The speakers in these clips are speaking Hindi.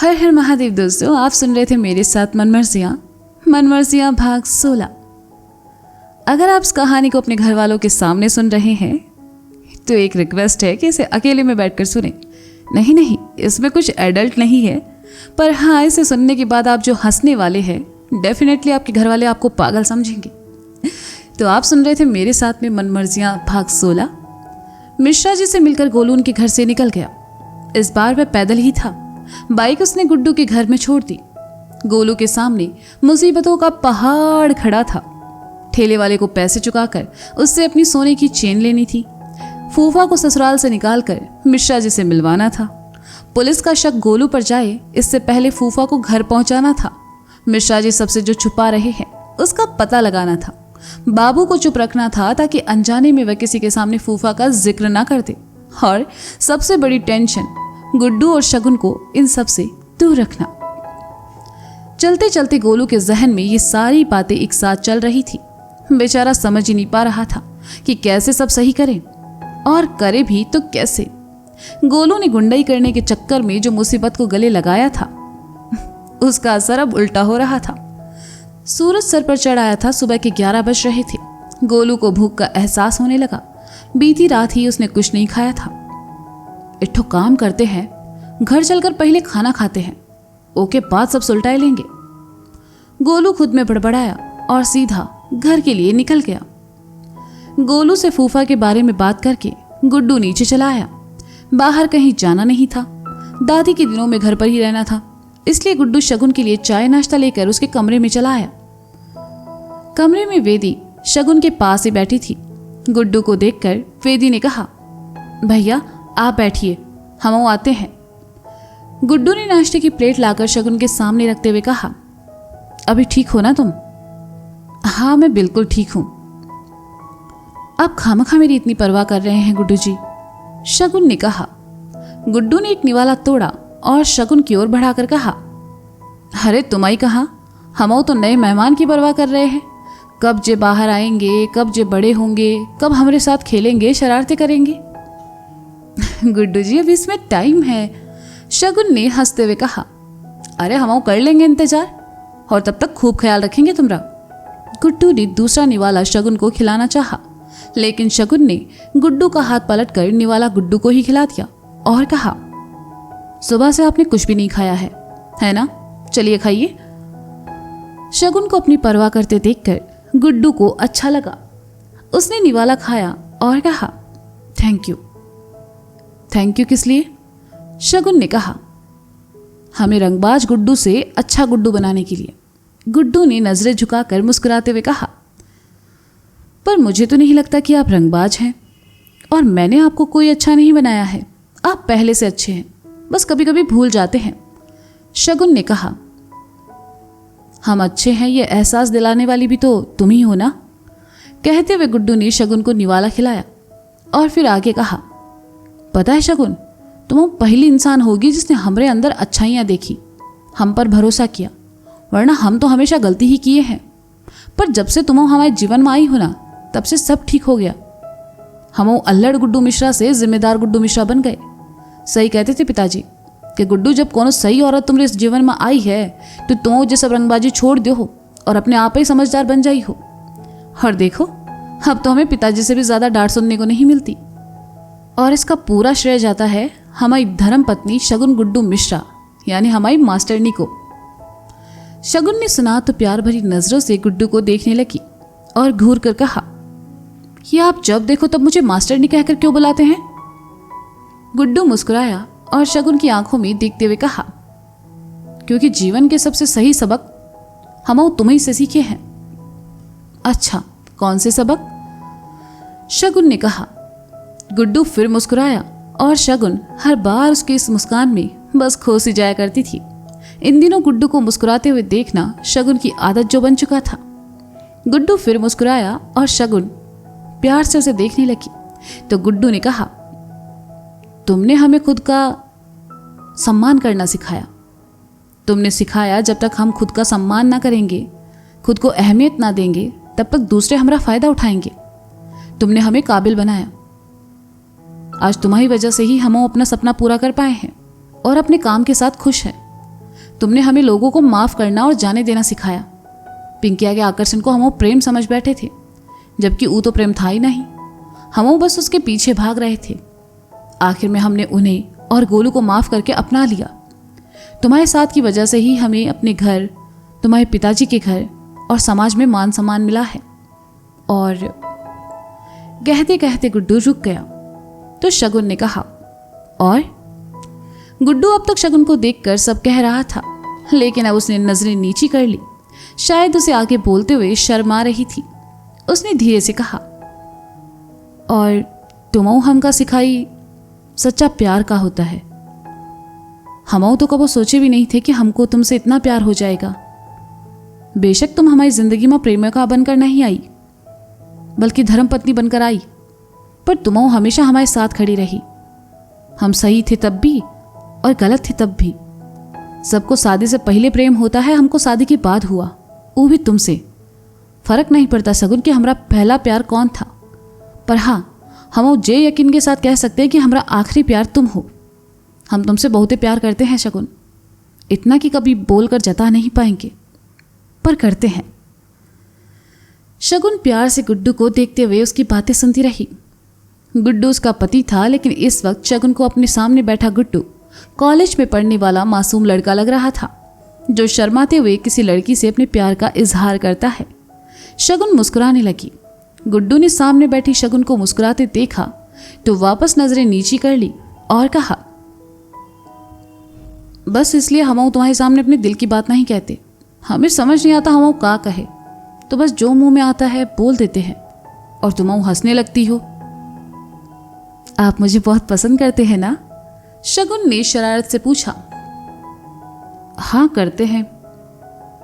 हर हर महादेव दोस्तों, आप सुन रहे थे मेरे साथ मनमर्जियाँ भाग 16। अगर आप इस कहानी को अपने घर वालों के सामने सुन रहे हैं तो एक रिक्वेस्ट है कि इसे अकेले में बैठकर सुने। नहीं, इसमें कुछ एडल्ट नहीं है, पर हाँ, इसे सुनने के बाद आप जो हंसने वाले हैं डेफिनेटली आपके घर वाले आपको पागल समझेंगे। तो आप सुन रहे थे मेरे साथ में मनमर्जियाँ भाग 16। मिश्रा जी से मिलकर गोलू उनके घर से निकल गया। इस बार वह पैदल ही था। बाइक उसने गुड्डू के घर में छोड़ दी। गोलू के सामने मुसीबतों का पहाड़ खड़ा था। ठेले वाले को पैसे चुकाकर उससे अपनी सोने की चेन लेनी थी। फूफा को ससुराल से निकालकर मिश्रा जी से मिलवाना था। पुलिस का शक गोलू पर जाए इससे पहले फूफा को घर पहुंचाना था। मिश्रा जी सबसे जो छुपा रहे हैं उसका पता लगाना था। बाबू को चुप रखना था ताकि अनजाने में वह किसी के सामने फूफा का जिक्र ना कर दे। और सबसे बड़ी टेंशन गुड्डू और शगुन को इन सब से दूर रखना। चलते चलते गोलू के जहन में ये सारी बातें एक साथ चल रही थी। बेचारा समझ ही नहीं पा रहा था कि कैसे सब सही करें, और करे भी तो कैसे। गोलू ने गुंडाई करने के चक्कर में जो मुसीबत को गले लगाया था उसका असर अब उल्टा हो रहा था। सूरज सर पर चढ़ आया था। सुबह के 11 बज रहे थे। गोलू को भूख का एहसास होने लगा। बीती रात ही उसने कुछ नहीं खाया था। इट्ठो काम करते हैं, घर चलकर पहले खाना खाते हैं, ओके बाद सब सुलटाए लेंगे। गोलू खुद में बड़बड़ाया और सीधा घर के लिए निकल गया। गोलू से फूफा के बारे में बात करके गुड्डू नीचे चला आया। बाहर कहीं जाना नहीं था। दादी के दिनों में घर पर ही रहना था, इसलिए गुड्डू शगुन के लिए चाय नाश्ता लेकर उसके कमरे में चला आया। कमरे में वेदी शगुन के पास ही बैठी थी। गुड्डू को देखकर वेदी ने कहा, भैया आप बैठिए, हम आते हैं। गुड्डू ने नाश्ते की प्लेट लाकर शगुन के सामने रखते हुए कहा, अभी ठीक हो ना तुम? हाँ मैं बिल्कुल ठीक हूं। आप खामखा मेरी इतनी परवाह कर रहे हैं गुड्डू जी, शगुन ने कहा। गुड्डू ने एक निवाला तोड़ा और शगुन की ओर बढ़ाकर कहा, अरे तुम्हारी कहा, हम तो नए मेहमान की परवाह कर रहे हैं। कब जे बाहर आएंगे, कब जे बड़े होंगे, कब हमारे साथ खेलेंगे, शरारतें करेंगे। गुड्डू जी अभी इसमें टाइम है, शगुन ने हंसते हुए कहा। अरे हम कर लेंगे इंतजार, और तब तक खूब ख्याल रखेंगे तुम्हारा। गुड्डू ने दूसरा निवाला शगुन को खिलाना चाहा, लेकिन शगुन ने गुड्डू का हाथ पलटकर निवाला गुड्डू को ही खिला दिया और कहा, सुबह से आपने कुछ भी नहीं खाया है ना? चलिए खाइए। शगुन को अपनी परवाह करते देखकर गुड्डू को अच्छा लगा। उसने निवाला खाया और कहा, थैंक यू। थैंक यू किस लिए? शगुन ने कहा, हमें रंगबाज गुड्डू से अच्छा गुड्डू बनाने के लिए। गुड्डू ने नजरें झुकाकर मुस्कुराते हुए कहा, पर मुझे तो नहीं लगता कि आप रंगबाज हैं, और मैंने आपको कोई अच्छा नहीं बनाया है। आप पहले से अच्छे हैं, बस कभी कभी भूल जाते हैं। शगुन ने कहा, हम अच्छे हैं ये एहसास दिलाने वाली भी तो तुम ही हो ना। कहते हुए गुड्डू ने शगुन को निवाला खिलाया और फिर आगे कहा, पता है शगुन, तुम पहली इंसान होगी जिसने हमारे अंदर अच्छाइयाँ देखी, हम पर भरोसा किया, वरना हम तो हमेशा गलती ही किए हैं। पर जब से तुम हमारे जीवन में आई हो ना, तब से सब ठीक हो गया। हम अल्लड़ गुड्डू मिश्रा से जिम्मेदार गुड्डू मिश्रा बन गए। सही कहते थे पिताजी कि गुड्डू जब कोनो सही औरत तुम्हारे इस जीवन में आई है तो तुम जो सब रंगबाजी छोड़ दो हो और अपने आप ही समझदार बन जाई हो। और देखो अब तो हमें पिताजी से भी ज़्यादा डांट सुनने को नहीं मिलती, और इसका पूरा श्रेय जाता है हमारी धर्म पत्नी शगुन गुड्डू मिश्रा, यानी हमारी मास्टरनी को। शगुन ने सुना तो प्यार भरी नजरों से गुड्डू को देखने लगी और घूर कर कहा, ये आप जब देखो तब मुझे मास्टरनी कहकर क्यों बुलाते हैं? गुड्डू मुस्कुराया और शगुन की आंखों में देखते हुए कहा, क्योंकि जीवन के सबसे सही सबक हम तुम्हें से सीखे हैं। अच्छा, कौन से सबक? शगुन ने कहा। गुड्डू फिर मुस्कुराया और शगुन हर बार उसकी इस मुस्कान में बस खो सी जाया करती थी। इन दिनों गुड्डू को मुस्कुराते हुए देखना शगुन की आदत जो बन चुका था। गुड्डू फिर मुस्कुराया और शगुन प्यार से उसे देखने लगी तो गुड्डू ने कहा, तुमने हमें खुद का सम्मान करना सिखाया। तुमने सिखाया जब तक हम खुद का सम्मान ना करेंगे, खुद को अहमियत ना देंगे, तब तक दूसरे हमारा फायदा उठाएंगे। तुमने हमें काबिल बनाया। आज तुम्हारी वजह से ही हम अपना सपना पूरा कर पाए हैं और अपने काम के साथ खुश हैं। तुमने हमें लोगों को माफ़ करना और जाने देना सिखाया। पिंकिया के आकर्षण को हम प्रेम समझ बैठे थे, जबकि वो तो प्रेम था ही नहीं। हम बस उसके पीछे भाग रहे थे। आखिर में हमने उन्हें और गोलू को माफ़ करके अपना लिया। तुम्हारे साथ की वजह से ही हमें अपने घर, तुम्हारे पिताजी के घर और समाज में मान सम्मान मिला है। और कहते कहते गुड्डू रुक गया तो शगुन ने कहा, और गुड्डू अब तक शगुन को देखकर सब कह रहा था, लेकिन अब उसने नजरें नीची कर ली। शायद उसे आगे बोलते हुए शर्म आ रही थी। उसने धीरे से कहा, और तुमो हमका सिखाई सच्चा प्यार का होता है। हम तो कबो सोचे भी नहीं थे कि हमको तुमसे इतना प्यार हो जाएगा। बेशक तुम हमारी जिंदगी में प्रेमिका बनकर नहीं आई, बल्कि धर्मपत्नी बनकर आई, पर तुम हमेशा हमारे साथ खड़ी रही। हम सही थे तब भी और गलत थे तब भी। सबको शादी से पहले प्रेम होता है, हमको शादी के बाद हुआ, वो भी तुमसे। फर्क नहीं पड़ता शगुन कि हमारा पहला प्यार कौन था, पर हाँ, हम जे यकीन के साथ कह सकते हैं कि हमारा आखिरी प्यार तुम हो। हम तुमसे बहुत प्यार करते हैं शगुन, इतना कि कभी बोलकर जता नहीं पाएंगे, पर करते हैं। शगुन प्यार से गुड्डू को देखते हुए उसकी बातें सुनती रही। गुड्डू उसका पति था, लेकिन इस वक्त शगुन को अपने सामने बैठा गुड्डू कॉलेज में पढ़ने वाला मासूम लड़का लग रहा था, जो शर्माते हुए किसी लड़की से अपने प्यार का इजहार करता है। शगुन मुस्कुराने लगी। गुड्डू ने सामने बैठी शगुन को मुस्कुराते देखा तो वापस नजरें नीची कर ली और कहा, बस इसलिए हम तुम्हारे सामने अपने दिल की बात नहीं कहते। हमें समझ नहीं आता हम का कहे, तो बस जो मुंह में आता है बोल देते हैं, और तुम हंसने लगती हो। आप मुझे बहुत पसंद करते हैं ना? शगुन ने शरारत से पूछा। हाँ करते हैं,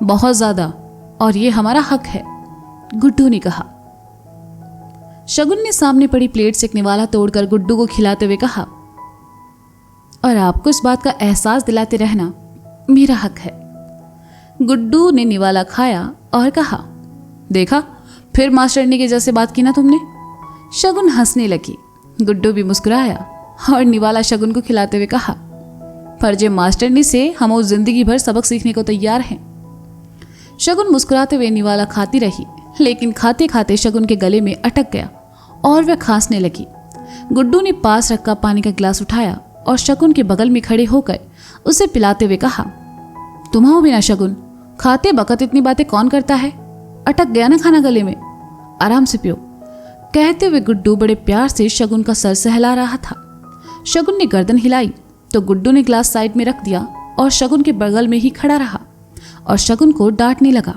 बहुत ज्यादा, और ये हमारा हक है, गुड्डू ने कहा। शगुन ने सामने पड़ी प्लेट से एक निवाला तोड़कर गुड्डू को खिलाते हुए कहा, और आपको इस बात का एहसास दिलाते रहना मेरा हक है। गुड्डू ने निवाला खाया और कहा, देखा, फिर मास्टरनी के जैसे बात की ना तुमने। शगुन हंसने लगी। गुड्डू भी मुस्कुराया और निवाला शगुन को खिलाते हुए कहा, पर जे मास्टरनी से हम जिंदगी भर सबक सीखने को तैयार हैं। शगुन मुस्कुराते हुए निवाला खाती रही, लेकिन खाते खाते शगुन के गले में अटक गया और वह खांसने लगी। गुड्डू ने पास रखा पानी का गिलास उठाया और शगुन के बगल में खड़े होकर उसे पिलाते हुए कहा, तुम हो भी ना शगुन, खाते बकत इतनी बातें कौन करता है? अटक गया ना खाना गले में, आराम से पियो। कहते हुए गुड्डू बड़े प्यार से शगुन का सर सहला रहा था। शगुन ने गर्दन हिलाई तो गुड्डू ने ग्लास साइड में रख दिया और शगुन के बगल में ही खड़ा रहा और शगुन को डांटने लगा,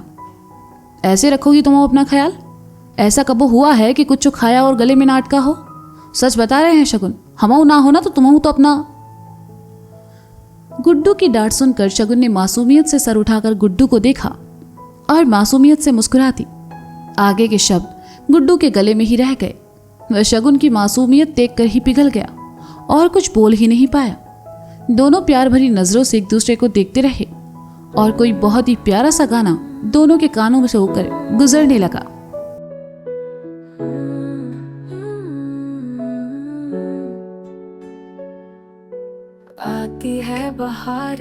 ऐसे रखोगी तुम अपना ख्याल? ऐसा कबो हुआ है कि कुछ खाया और गले में ना अटका हो? सच बता रहे हैं शगुन, हम ना हो ना तो तुम तो अपना। गुड्डू की डांट सुनकर शगुन ने मासूमियत से सर उठाकर गुड्डू को देखा और मासूमियत से मुस्कुरा दी। आगे के शब्द गुड्डू के गले में ही रह गए। वह शगुन की मासूमियत देखकर ही पिघल गया और कुछ बोल ही नहीं पाया। दोनों प्यार भरी नजरों से एक दूसरे को देखते रहे और कोई बहुत ही प्यारा सा गाना दोनों के कानों में से होकर गुजरने लगा। आती है बहार,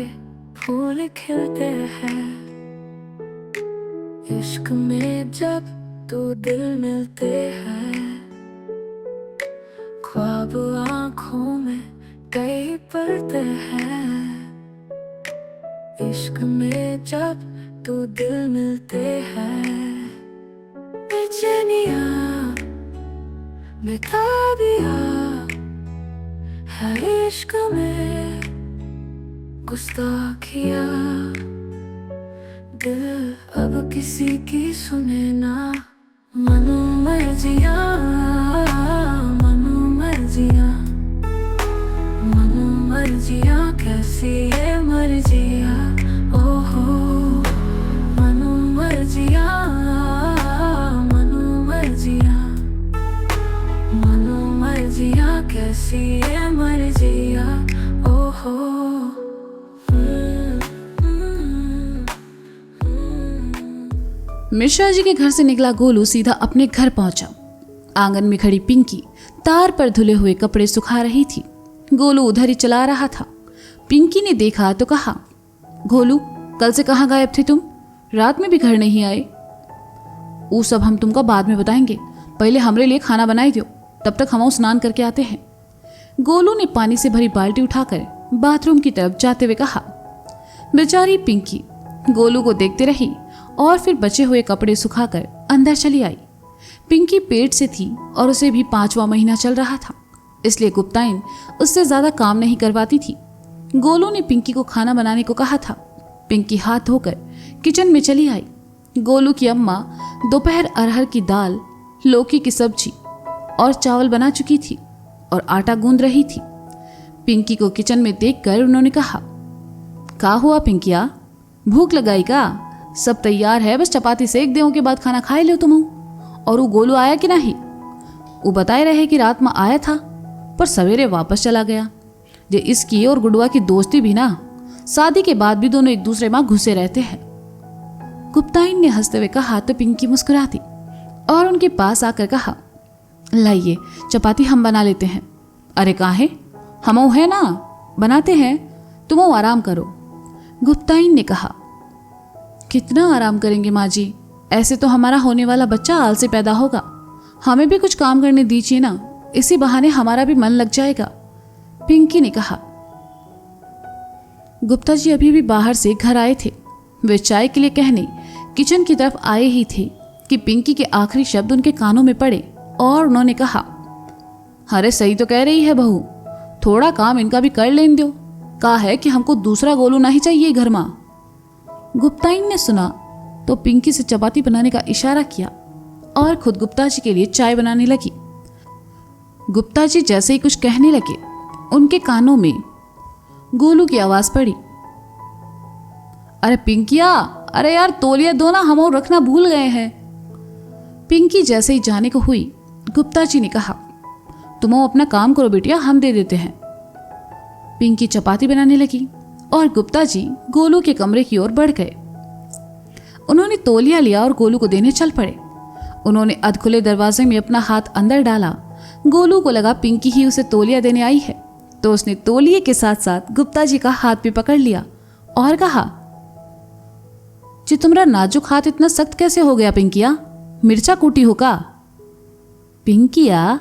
फूल खिलते हैं, इश्क में जब तो दिल मिलते हैं, ख्वाब आँखों में कई पलते हैं, इश्क में जब तो दिल मिलते हैं, बेचैनियाँ मिटा दिया है इश्क में गुस्ताखिया, दिल अब किसी की सुने ना, मनो मर्जिया, मनो मर्जिया, मनो मर्जिया, कैसी है मर्जिया, ओहो मनो मर्जिया, मनो मर्जिया, मनो मर्जिया, कैसी है मर्जिया, ओहो। मिश्रा जी के घर से निकला गोलू सीधा अपने घर पहुंचा। आंगन में खड़ी पिंकी तार पर धुले हुए कपड़े सुखा रही थी। गोलू उधर ही चला रहा था। पिंकी ने देखा तो कहा, गोलू, कल से कहाँ गायब थे तुम? रात में भी घर नहीं आए। वो सब हम तुमको बाद में बताएंगे, पहले हमरे लिए खाना बनाई दो, तब तक हम स्नान करके आते हैं। गोलू ने पानी से भरी बाल्टी उठाकर बाथरूम की तरफ जाते हुए कहा। बेचारी पिंकी गोलू को देखते रही और फिर बचे हुए कपड़े सुखाकर अंदर चली आई। पिंकी पेट से थी और उसे भी 5वां महीना चल रहा था, इसलिए गुप्ताइन उससे ज्यादा काम नहीं करवाती थी। गोलू ने पिंकी को खाना बनाने को कहा था। पिंकी हाथ धोकर किचन में चली आई। गोलू की अम्मा दोपहर अरहर की दाल, लौकी की सब्जी और चावल बना चुकी थी और आटा गूंद रही थी। पिंकी को किचन में देखकर उन्होंने कहा, का हुआ पिंकिया, भूख लगाई का? सब तैयार है, बस चपाती सेक दें के बाद खाना खाए लो तुम। और वो गोलू आया कि नहीं? वो बताए रहे कि रात में आया था पर सवेरे वापस चला गया। जे इसकी और गुडुआ की दोस्ती भी ना, शादी के बाद भी दोनों एक दूसरे में घुसे रहते हैं। गुप्ताइन ने हंसते हुए कहा तो पिंकी मुस्कुरा दी और उनके पास आकर कहा, लाइए चपाती हम बना लेते हैं। अरे काहे, हम है ना, बनाते हैं, तुम आराम करो। गुप्ताइन ने कहा। कितना आराम करेंगे माँ जी, ऐसे तो हमारा होने वाला बच्चा आलसी पैदा होगा। हमें भी कुछ काम करने दीजिए ना, इसी बहाने हमारा भी मन लग जाएगा, पिंकी ने कहा। गुप्ता जी अभी भी बाहर से घर आए थे। वे चाय के लिए कहने किचन की तरफ आए ही थे कि पिंकी के आखिरी शब्द उनके कानों में पड़े और उन्होंने कहा, अरे सही तो कह रही है बहू, थोड़ा काम इनका भी कर लेन दो। कहा है कि हमको दूसरा गोलू नहीं चाहिए घर में। गुप्ताइन ने सुना तो पिंकी से चपाती बनाने का इशारा किया और खुद गुप्ता जी के लिए चाय बनाने लगी। गुप्ता जी जैसे ही कुछ कहने लगे, उनके कानों में गोलू की आवाज पड़ी, अरे पिंकिया, अरे यार तौलिया दो ना, हम और रखना भूल गए हैं। पिंकी जैसे ही जाने को हुई, गुप्ता जी ने कहा, तुम अपना काम करो बेटिया, हम दे देते हैं। पिंकी चपाती बनाने लगी और गुप्ता जी गोलू के कमरे की ओर बढ़ गए। उन्होंने तौलिया लिया और गोलू को देने चल पड़े। उन्होंने अधखुले दरवाजे में अपना हाथ अंदर डाला। गोलू को लगा पिंकी ही उसे तौलिया देने आई है, तो उसने तौलिए के साथ साथ गुप्ता जी का हाथ भी पकड़ लिया और कहा, जी तुम्हारा नाजुक हाथ इतना सख्त कैसे हो गया पिंकिया, मिर्चा कूटी हो का? पिंकिया,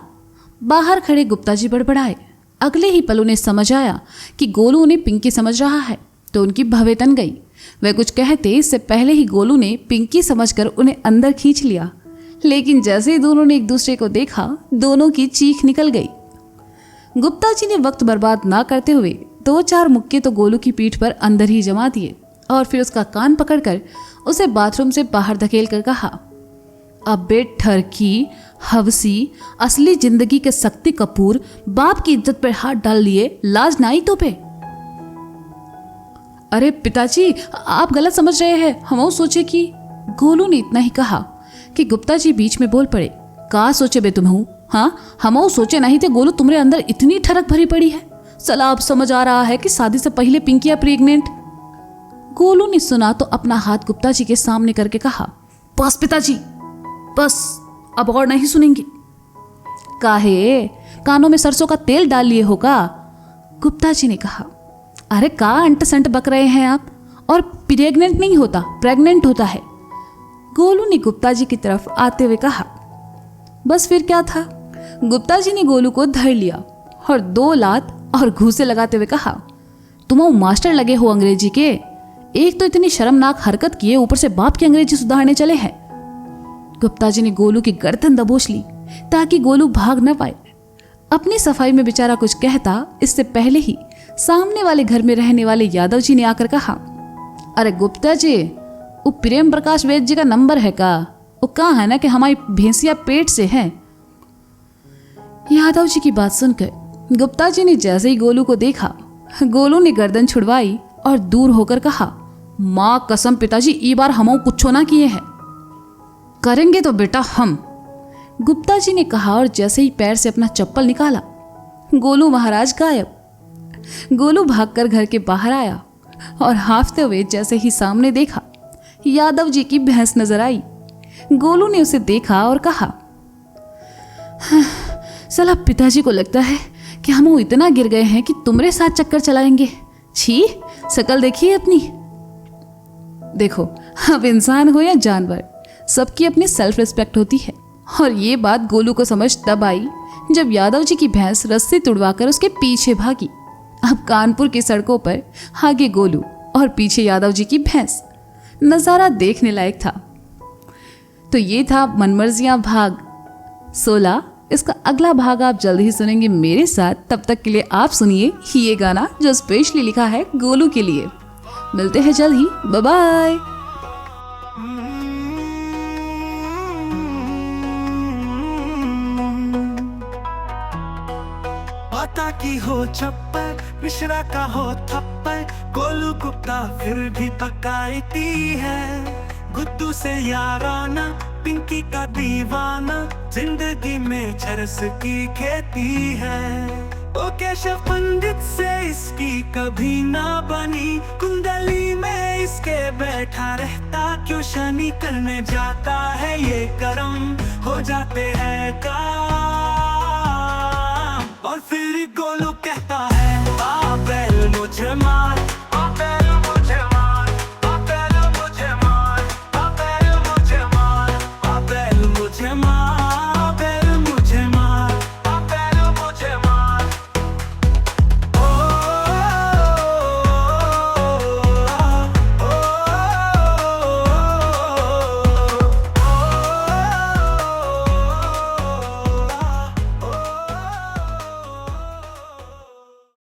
बाहर खड़े गुप्ता जी बड़बड़ाए। अगले ही पल उन्हें समझ आया कि गोलू उन्हें पिंकी समझ रहा है, तो उनकी भवें तन गई। वह कुछ कहते इससे पहले ही गोलू ने पिंकी समझकर उन्हें अंदर खींच लिया, लेकिन जैसे ही दोनों ने एक दूसरे को देखा, दोनों की चीख निकल गई। गुप्ता जी ने वक्त बर्बाद ना करते हुए 2-4 मुक्के तो गोलू की पीठ पर अंदर ही जमा दिए और फिर उसका कान पकड़कर उसे बाथरूम से बाहर धकेल कर कहा, अबे ठरकी, हवसी, असली जिंदगी के शक्ति कपूर, बाप की इज्जत पर हाथ डाल लिए, लाज ना आई तो पे? अरे पिताजी, आप गलत समझ रहे हैं, हम सोचे कि। गोलू ने इतना ही कहा कि गुप्ता जी बीच में बोल पड़े, का सोचे बे तुम? हाँ, हम सोचे नहीं थे गोलू तुम्हारे अंदर इतनी ठरक भरी पड़ी है। सला अब समझ आ रहा है कि शादी से पहले पिंकिया प्रेग्नेंट। गोलू ने सुना तो अपना हाथ गुप्ता जी के सामने करके कहा, बस पिताजी बस, अब और नहीं सुनेंगे। काहे, कानों में सरसों का तेल डाल लिए होगा? गुप्ता जी ने कहा, अरे का अंट संट बक रहे हैं आप, और प्रेग्नेंट नहीं होता, प्रेग्नेंट होता है। गोलू ने गुप्ता जी की तरफ आते हुए कहा। बस फिर क्या था, गुप्ता जी ने गोलू को धर लिया और 2 लात और घूंसे लगाते हुए कहा, तुम मास्टर लगे हो अंग्रेजी के, एक तो इतनी शर्मनाक हरकत किए, ऊपर से बाप की अंग्रेजी सुधारने चले हैं। गुप्ता जी ने गोलू की गर्दन दबोच ली ताकि गोलू भाग न पाए। अपनी सफाई में बेचारा कुछ कहता इससे पहले ही सामने वाले घर में रहने वाले यादव जी ने आकर कहा, अरे गुप्ता जी, वो प्रेम प्रकाश वैद्य जी का नंबर है का? वो कहा है ना कि हमारी भैंसिया पेट से है। यादव जी की बात सुनकर गुप्ता जी ने जैसे ही गोलू को देखा, गोलू ने गर्दन छुड़वाई और दूर होकर कहा, माँ कसम पिताजी, ई बार हम कुछ ना किए हैं। करेंगे तो बेटा हम, गुप्ता जी ने कहा और जैसे ही पैर से अपना चप्पल निकाला, गोलू महाराज गायब। गोलू भागकर घर के बाहर आया और हांफते हुए जैसे ही सामने देखा, यादव जी की भैंस नजर आई। गोलू ने उसे देखा और कहा, साला पिताजी को लगता है कि हम इतना गिर गए हैं कि तुम्हारे साथ चक्कर चलाएंगे। छी, शकल देखिए अपनी, देखो, अब इंसान हो या जानवर, सबकी अपनी सेल्फ रिस्पेक्ट होती है। और ये बात गोलू को समझ तब आई जब यादव जी की भैंस रस्सी तुड़वाकर उसके पीछे भागी। अब कानपुर की सड़कों पर आगे गोलू और पीछे यादव जी की भैंस। नज़ारा देखने लायक था। तो ये था मनमर्जियाँ भाग 16। इसका अगला भाग आप जल्द ही सुनेंगे मेरे साथ। तब तक के लिए आप सुनिए ये गाना जो स्पेशली लिखा है गोलू के लिए। मिलते हैं जल्द ही, बाय बाय। माता की हो चप्पल, मिश्रा का हो थप्पड़, गोलू गुप्ता फिर भी पकाती है। गुड्डू से याराना, पिंकी का दीवाना, जिंदगी में चरस की खेती है। ओ केशव पंडित से इसकी कभी ना बनी, कुंडली में इसके बैठा रहता क्यों शनि, करने जाता है ये कर्म हो जाते हैं का